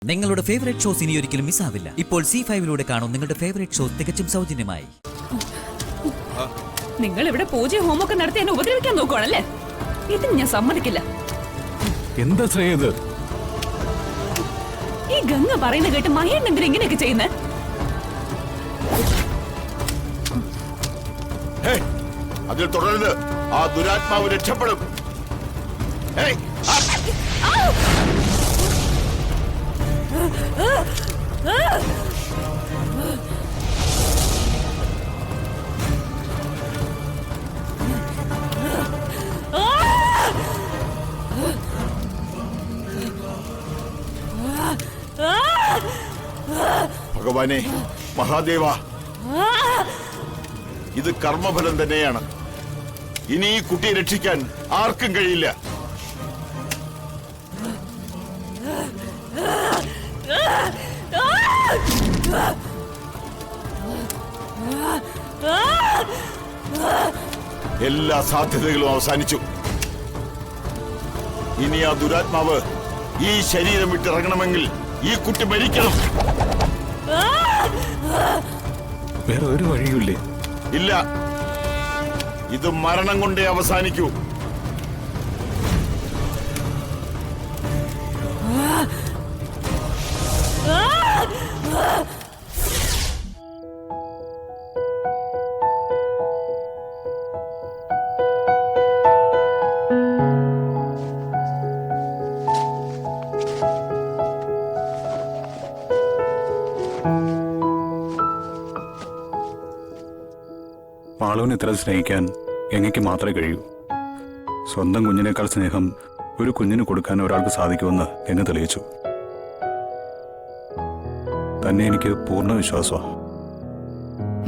നിങ്ങളുടെ favourite shows ഇനി ഒരിക്കലും മിസ്സാവില്ല. ഇപ്പോൾ C5 കാണും നിങ്ങളുടെ ഫേവറേറ്റ് ഷോസ് തികച്ചും സൗജന്യമായി. നിങ്ങൾ ഇവിടെ പൂജ ഹോമൊക്കെ നടത്തി എന്നെ ഉപദ്രവിക്കാൻ നോക്കുവാണല്ലേ? ഇതിന് ഞാൻ സമ്മതിക്കില്ല. എന്താ ശ്രേയത്? ഈ ഗംഗ പറയുന്ന കേട്ട് മഹേൻ എന്തിനാ ഇങ്ങനെയൊക്കെ ചെയ്യുന്നേ? അതിൽ തുടരുത്. ആ ദുരാത്മാവ് രക്ഷപ്പെടും. ഭഗവാനെ, മഹാദേവ, ഇത് കർമ്മഫലം തന്നെയാണ്. ഇനി ഈ കുട്ടിയെ രക്ഷിക്കാൻ ആർക്കും കഴിയില്ല. എല്ലാ സാധ്യതകളും അവസാനിച്ചു. ഇനി ആ ദുരാത്മാവ് ഈ ശരീരം വിട്ടിറങ്ങണമെങ്കിൽ ഈ കുട്ടി മരിക്കണം. വേറെ ഒരു വഴിയുമില്ലേ? ഇല്ല, ഇത് മരണം കൊണ്ടേ അവസാനിക്കൂ. മാളവിനെ ഇത്ര സ്നേഹിക്കാൻ എങ്ങക്ക് മാത്രമേ കഴിയൂ. സ്വന്തം കുഞ്ഞിനേക്കാൾ സ്നേഹം ഒരു കുഞ്ഞിന് കൊടുക്കാൻ ഒരാൾക്ക് സാധിക്കുമെന്ന് എന്നെ തെളിയിച്ചു. തന്നെ എനിക്ക് പൂർണ്ണ വിശ്വാസമാണ്.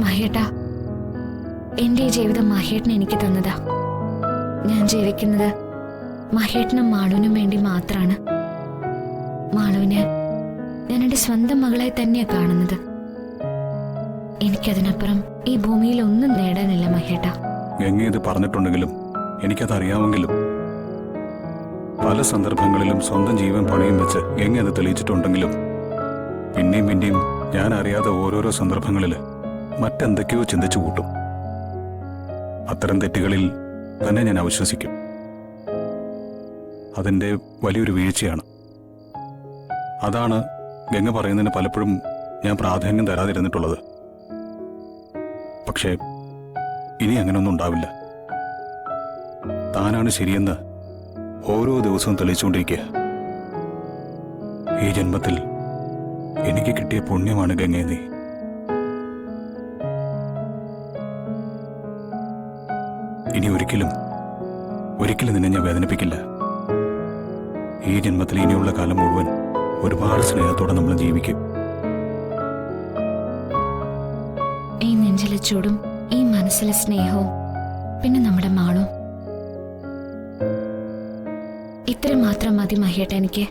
മഹേട്ടാ, എന്റെ ഈ ജീവിതം മഹേട്ടൻ എനിക്ക് തന്നതാ. ഞാൻ ജീവിക്കുന്നത് മഹേട്ടനും മാളുവിനും വേണ്ടി മാത്രാണ്. മാളുവിനെ ഞാൻ എന്റെ സ്വന്തം മകളായി തന്നെയാ കാണുന്നത്. എനിക്കതിനപ്പുറം ഈ ഭൂമിയിൽ ഒന്നും നേടാനില്ല മഹേട്ട. ഗംഗ ഇത് പറഞ്ഞിട്ടുണ്ടെങ്കിലും എനിക്കതറിയാമെങ്കിലും പല സന്ദർഭങ്ങളിലും സ്വന്തം ജീവൻ പണയം വെച്ച് ഗംഗ അത് തെളിയിച്ചിട്ടുണ്ടെങ്കിലും പിന്നെയും പിന്നെയും ഞാൻ അറിയാതെ ഓരോരോ സന്ദർഭങ്ങളിൽ മറ്റെന്തൊക്കെയോ ചിന്തിച്ചു കൂട്ടും. അത്തരം തെറ്റുകളിൽ തന്നെ ഞാൻ അവിശ്വസിക്കും. അതെന്റെ വലിയൊരു വീഴ്ചയാണ്. അതാണ് ഗംഗ പറയുന്നതിന് പലപ്പോഴും ഞാൻ പ്രാധാന്യം തരാതിരുന്നിട്ടുള്ളത്. പക്ഷേ ഇനി അങ്ങനെയൊന്നും ഉണ്ടാവില്ല. താനാണ് ശരിയെന്ന് ഓരോ ദിവസവും തെളിയിച്ചുകൊണ്ടിരിക്കുക. ഈ ജന്മത്തിൽ എനിക്ക് കിട്ടിയ പുണ്യമാണ് ഗംഗേ നീ. ഇനി ഒരിക്കലും നിന്നെ ഞാൻ വേദനിപ്പിക്കില്ല. ഈ ജന്മത്തിൽ ഇനിയുള്ള കാലം മുഴുവൻ ഒരുപാട് സ്നേഹത്തോടെ നമ്മൾ ജീവിക്കും. ഈ നെഞ്ചിലെ ചൂടും ഈ മനസ്സിലെ സ്നേഹവും പിന്നെ നമ്മുടെ മാളും. ഇത്രയും മാത്രം മതി മഹേട്ട, എനിക്ക്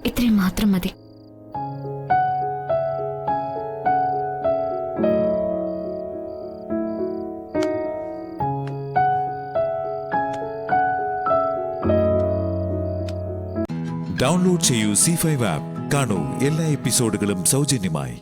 ഇത്രയും മാത്രം മതി. ഡൗൺലോഡ് ചെയ്യൂ C5 ആപ്പ്. കാണൂ എല്ലാ എപ്പിസോഡുകളും സൗജന്യമായി.